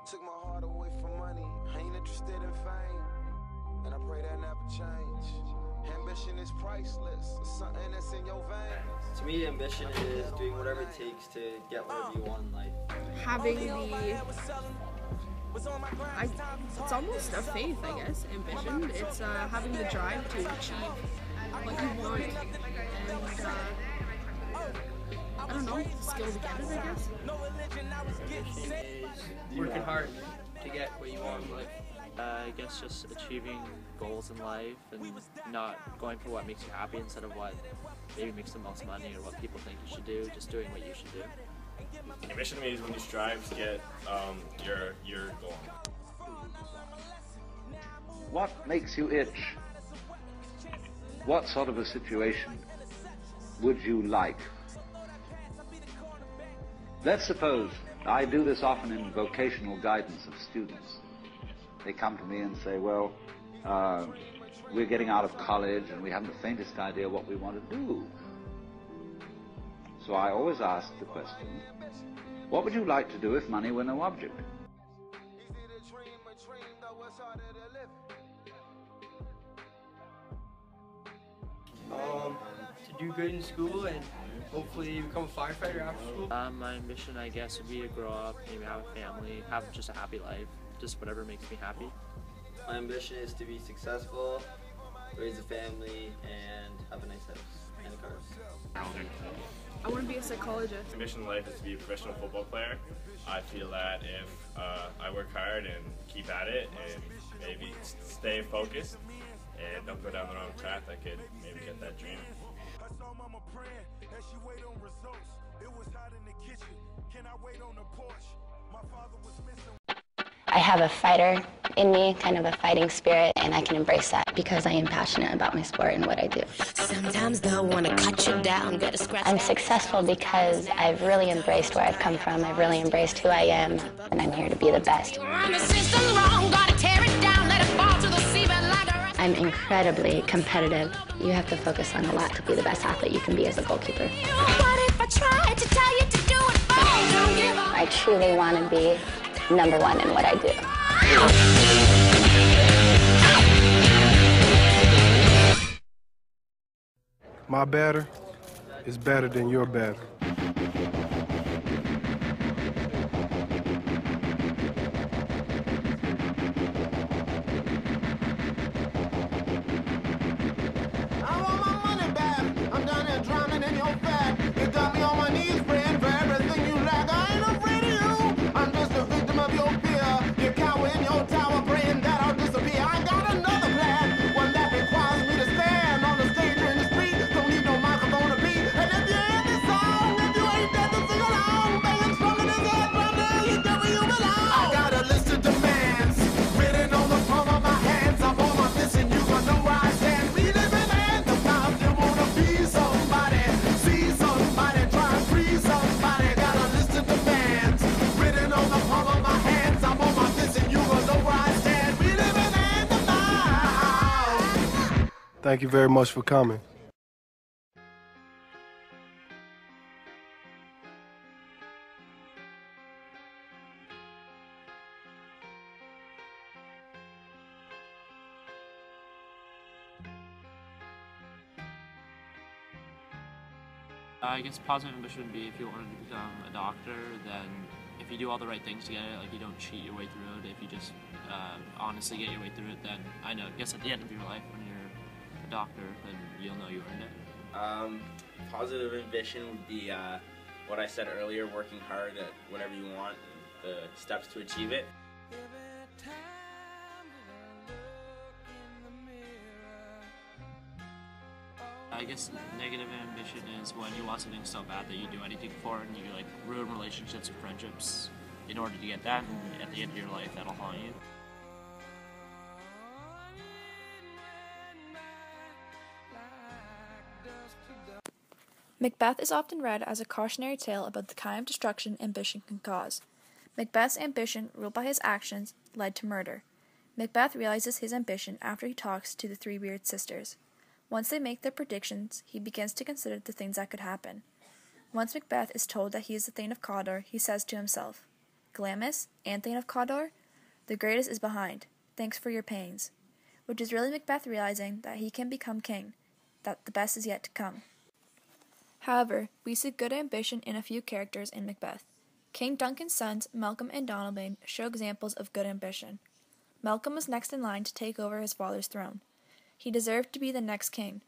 Took my heart away from money. I ain't interested in fame, and I pray that never change. Ambition is priceless. It's something that's in your veins. To me, ambition is doing whatever it takes to get whatever you want in life. Having it's almost a faith, I guess. Ambition. It's having the drive to achieve what you want, and I don't know, skill to get it, I guess. Is working hard to get what you want in life. I guess just achieving goals in life and not going for what makes you happy instead of what maybe makes the most money or what people think you should do, just doing what you should do. Ambition to me is when you strive to get your goal. What makes you itch? What sort of a situation would you like? Let's suppose I do this often in vocational guidance of students. They come to me and say, well, we're getting out of college and we haven't the faintest idea what we want to do. So I always ask the question, what would you like to do if money were no object? To do good in school and hopefully become a firefighter after school. My ambition, I guess, would be to grow up, maybe have a family, have just a happy life, just whatever makes me happy. My ambition is to be successful, raise a family, and have a nice house and cars. I want to be a psychologist. Ambition in life is to be a professional football player. I feel that if I work hard and keep at it and maybe stay focused and don't go down the wrong path, I could maybe get that dream. I have a fighter in me, kind of a fighting spirit, and I can embrace that because I am passionate about my sport and what I do. Sometimes they'll want to cut you down, get a scratch. I'm successful because I've really embraced where I've come from. I've really embraced who I am, and I'm here to be the best. I'm incredibly competitive. You have to focus on a lot to be the best athlete you can be as a goalkeeper. I truly want to be number one in what I do. My batter is better than your batter. Thank you very much for coming. I guess positive ambition would be if you wanted to become a doctor, then if you do all the right things to get it, like you don't cheat your way through it, if you just honestly get your way through it, then I guess at the end of your life when you're a doctor, then you'll know you earned it. Positive ambition would be what I said earlier, working hard at whatever you want, and the steps to achieve it. I guess negative ambition is when you want something so bad that you do anything for it and you like ruin relationships and friendships in order to get that, and at the end of your life that'll haunt you. Macbeth is often read as a cautionary tale about the kind of destruction ambition can cause. Macbeth's ambition, ruled by his actions, led to murder. Macbeth realizes his ambition after he talks to the three weird sisters. Once they make their predictions, he begins to consider the things that could happen. Once Macbeth is told that he is the Thane of Cawdor, he says to himself, Glamis, and Thane of Cawdor? The greatest is behind. Thanks for your pains. Which is really Macbeth realizing that he can become king, that the best is yet to come. However, we see good ambition in a few characters in Macbeth. King Duncan's sons, Malcolm and Donalbain, show examples of good ambition. Malcolm was next in line to take over his father's throne. He deserved to be the next king.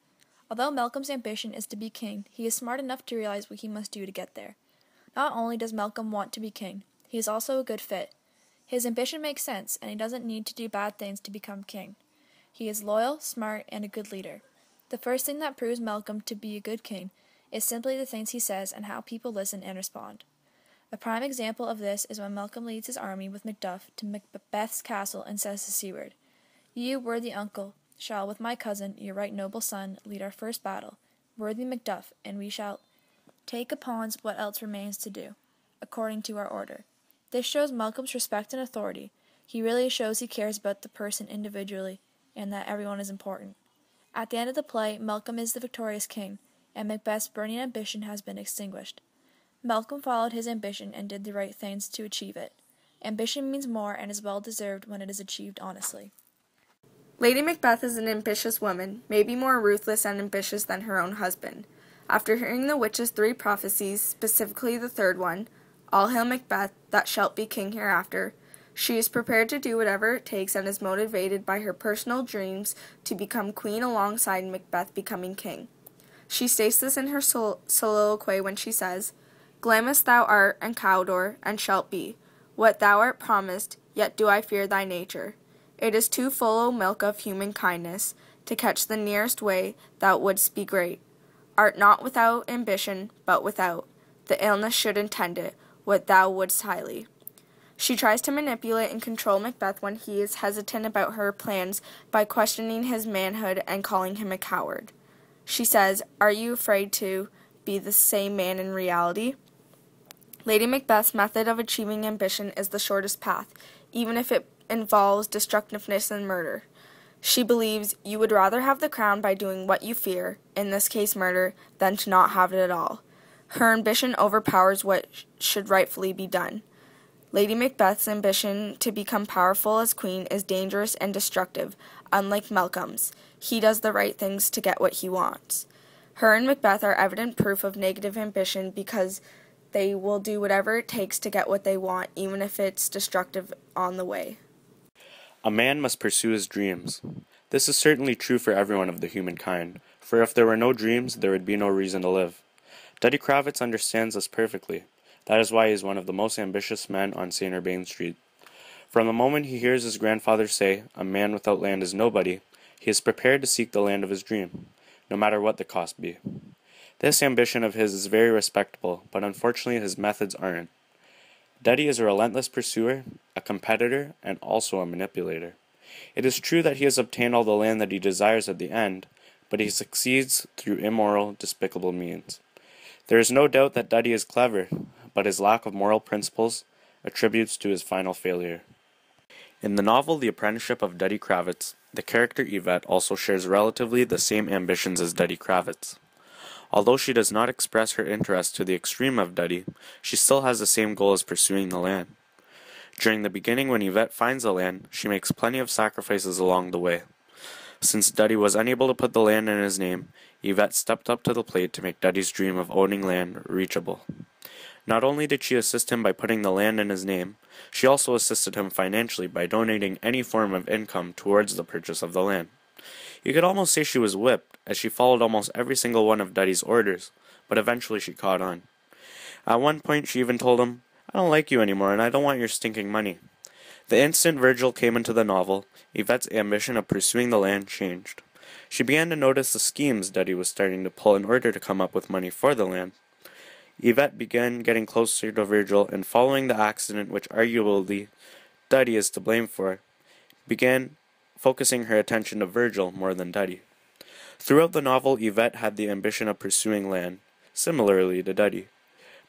Although Malcolm's ambition is to be king, he is smart enough to realize what he must do to get there. Not only does Malcolm want to be king, he is also a good fit. His ambition makes sense, and he doesn't need to do bad things to become king. He is loyal, smart, and a good leader. The first thing that proves Malcolm to be a good king is simply the things he says and how people listen and respond. A prime example of this is when Malcolm leads his army with Macduff to Macbeth's castle and says to Siward, You, worthy uncle, shall with my cousin, your right noble son, lead our first battle, worthy Macduff, and we shall take upon what else remains to do, according to our order. This shows Malcolm's respect and authority. He really shows he cares about the person individually, and that everyone is important. At the end of the play, Malcolm is the victorious king, and Macbeth's burning ambition has been extinguished. Malcolm followed his ambition and did the right things to achieve it. Ambition means more and is well deserved when it is achieved honestly. Lady Macbeth is an ambitious woman, maybe more ruthless and ambitious than her own husband. After hearing the witch's 3 prophecies, specifically the third one, All hail Macbeth, that shalt be king hereafter, she is prepared to do whatever it takes and is motivated by her personal dreams to become queen alongside Macbeth becoming king. She states this in her soliloquy when she says, Glamis thou art, and Cawdor, and shalt be. What thou art promised, yet do I fear thy nature. It is too full, O milk of human kindness, to catch the nearest way thou wouldst be great. Art not without ambition, but without. The illness should intend it, what thou wouldst highly. She tries to manipulate and control Macbeth when he is hesitant about her plans by questioning his manhood and calling him a coward. She says, Are you afraid to be the same man in reality? Lady Macbeth's method of achieving ambition is the shortest path, even if it involves destructiveness and murder. She believes you would rather have the crown by doing what you fear, in this case murder, than to not have it at all. Her ambition overpowers what should rightfully be done. Lady Macbeth's ambition to become powerful as queen is dangerous and destructive, unlike Malcolm's. He does the right things to get what he wants. Her and Macbeth are evident proof of negative ambition because they will do whatever it takes to get what they want, even if it's destructive on the way. A man must pursue his dreams. This is certainly true for everyone of the humankind, for if there were no dreams, there would be no reason to live. Duddy Kravitz understands this perfectly. That is why he is one of the most ambitious men on St. Urbain Street. From the moment he hears his grandfather say, a man without land is nobody, he is prepared to seek the land of his dream, no matter what the cost be. This ambition of his is very respectable, but unfortunately his methods aren't. Duddy is a relentless pursuer, a competitor, and also a manipulator. It is true that he has obtained all the land that he desires at the end, but he succeeds through immoral, despicable means. There is no doubt that Duddy is clever, but his lack of moral principles attributes to his final failure. In the novel The Apprenticeship of Duddy Kravitz, the character Yvette also shares relatively the same ambitions as Duddy Kravitz. Although she does not express her interest to the extreme of Duddy, she still has the same goal as pursuing the land. During the beginning when Yvette finds the land, she makes plenty of sacrifices along the way. Since Duddy was unable to put the land in his name, Yvette stepped up to the plate to make Duddy's dream of owning land reachable. Not only did she assist him by putting the land in his name, she also assisted him financially by donating any form of income towards the purchase of the land. You could almost say she was whipped, as she followed almost every single one of Duddy's orders, but eventually she caught on. At one point she even told him, I don't like you anymore and I don't want your stinking money. The instant Virgil came into the novel, Yvette's ambition of pursuing the land changed. She began to notice the schemes Duddy was starting to pull in order to come up with money for the land. Yvette began getting closer to Virgil and following the accident which arguably Duddy is to blame for, began focusing her attention to Virgil more than Duddy. Throughout the novel, Yvette had the ambition of pursuing land, similarly to Duddy.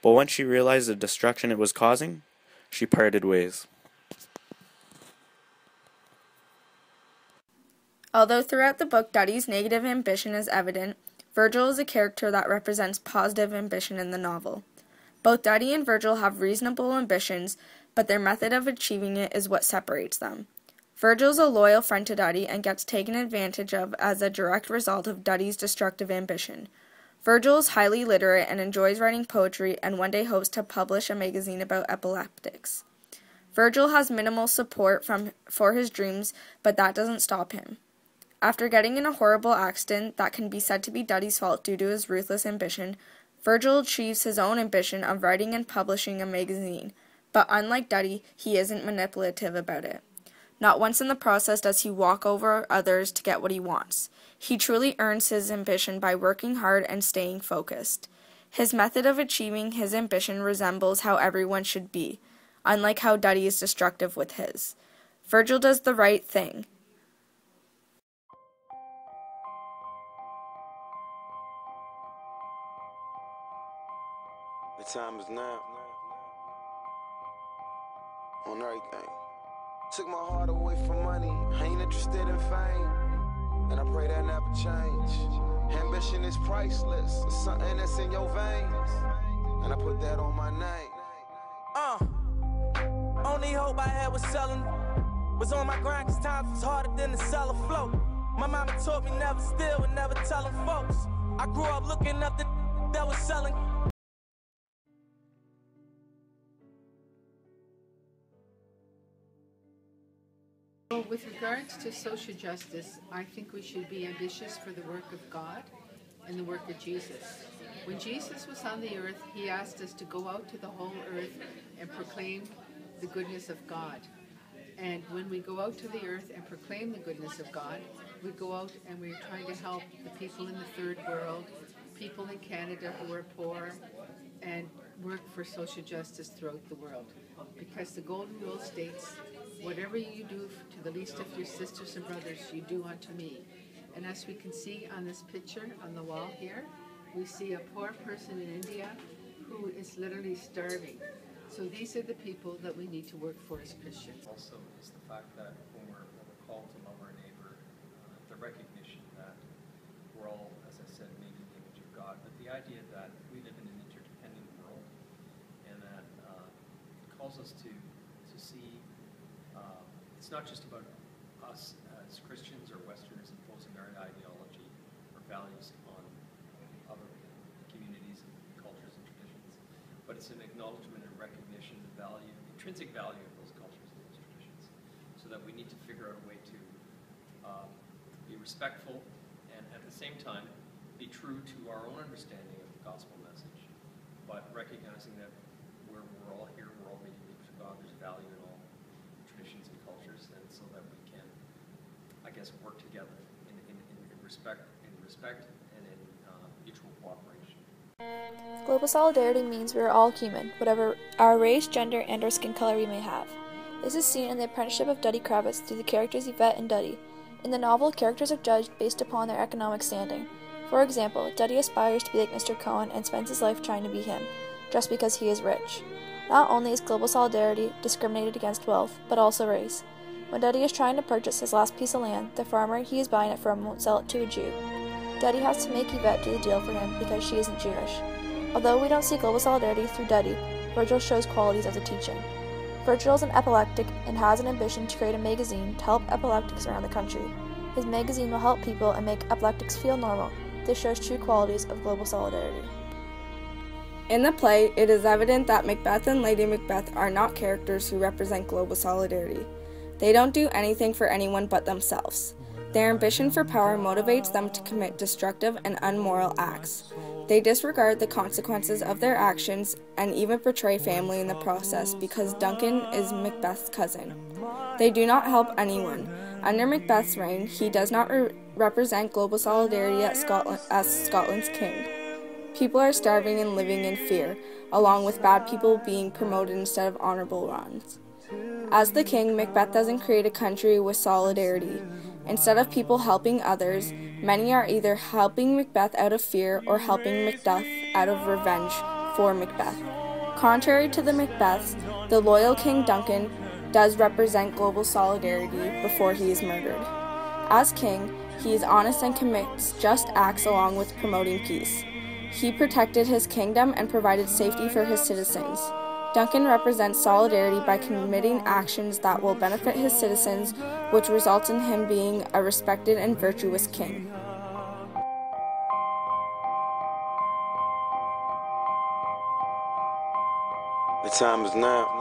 But once she realized the destruction it was causing, she parted ways. Although throughout the book Duddy's negative ambition is evident, Virgil is a character that represents positive ambition in the novel. Both Duddy and Virgil have reasonable ambitions, but their method of achieving it is what separates them. Virgil is a loyal friend to Duddy and gets taken advantage of as a direct result of Duddy's destructive ambition. Virgil is highly literate and enjoys writing poetry and one day hopes to publish a magazine about epileptics. Virgil has minimal support for his dreams, but that doesn't stop him. After getting in a horrible accident that can be said to be Duddy's fault due to his ruthless ambition, Virgil achieves his own ambition of writing and publishing a magazine, but unlike Duddy, he isn't manipulative about it. Not once in the process does he walk over others to get what he wants. He truly earns his ambition by working hard and staying focused. His method of achieving his ambition resembles how everyone should be, unlike how Duddy is destructive with his. Virgil does the right thing. The time is now. On everything. Took my heart away from money. I ain't interested in fame. And I pray that never change. Ambition is priceless. It's something that's in your veins. And I put that on my name. Only hope I had was selling. Was on my grind cause times was harder than to sell a float. My mama taught me never steal and never telling folks. I grew up looking up the that was selling. Well, with regards to social justice, I think we should be ambitious for the work of God and the work of Jesus. When Jesus was on the earth, he asked us to go out to the whole earth and proclaim the goodness of God. And when we go out to the earth and proclaim the goodness of God, we go out and we're trying to help the people in the third world, people in Canada who are poor, and work for social justice throughout the world. Because the Golden Rule states, whatever you do to the least of your sisters and brothers, you do unto me. And as we can see on this picture on the wall here, we see a poor person in India who is literally starving. So these are the people that we need to work for as Christians. Also is the fact that when we're called to love our neighbor, the recognition that we're all, as I said, made in the image of God, but the idea that we live in an interdependent world and that it calls us to see it's not just about us as Christians or Westerners imposing our ideology or values on other communities and cultures and traditions, but it's an acknowledgement and recognition of the value, intrinsic value of those cultures and those traditions, so that we need to figure out a way to be respectful and at the same time be true to our own understanding of the gospel message, but recognizing that we're all here, we're all made in the image of God, there's value in all traditions and cultures, and so that we can, I guess, work together in respect and in mutual cooperation. Global solidarity means we are all human, whatever our race, gender, and or skin color we may have. This is seen in the apprenticeship of Duddy Kravitz through the characters Yvette and Duddy. In the novel, characters are judged based upon their economic standing. For example, Duddy aspires to be like Mr. Cohen and spends his life trying to be him, just because he is rich. Not only is global solidarity discriminated against wealth, but also race. When Duddy is trying to purchase his last piece of land, the farmer he is buying it from won't sell it to a Jew. Duddy has to make Yvette do the deal for him because she isn't Jewish. Although we don't see global solidarity through Duddy, Virgil shows qualities of the teaching. Virgil is an epileptic and has an ambition to create a magazine to help epileptics around the country. His magazine will help people and make epileptics feel normal. This shows true qualities of global solidarity. In the play, it is evident that Macbeth and Lady Macbeth are not characters who represent global solidarity. They don't do anything for anyone but themselves. Their ambition for power motivates them to commit destructive and unmoral acts. They disregard the consequences of their actions and even betray family in the process because Duncan is Macbeth's cousin. They do not help anyone. Under Macbeth's reign, he does not represent global solidarity as Scotland's king. People are starving and living in fear, along with bad people being promoted instead of honorable ones. As the king, Macbeth doesn't create a country with solidarity. Instead of people helping others, many are either helping Macbeth out of fear or helping Macduff out of revenge for Macbeth. Contrary to the Macbeths, the loyal King Duncan does represent global solidarity before he is murdered. As king, he is honest and commits just acts along with promoting peace. He protected his kingdom and provided safety for his citizens. Duncan represents solidarity by committing actions that will benefit his citizens, which results in him being a respected and virtuous king. The time is now.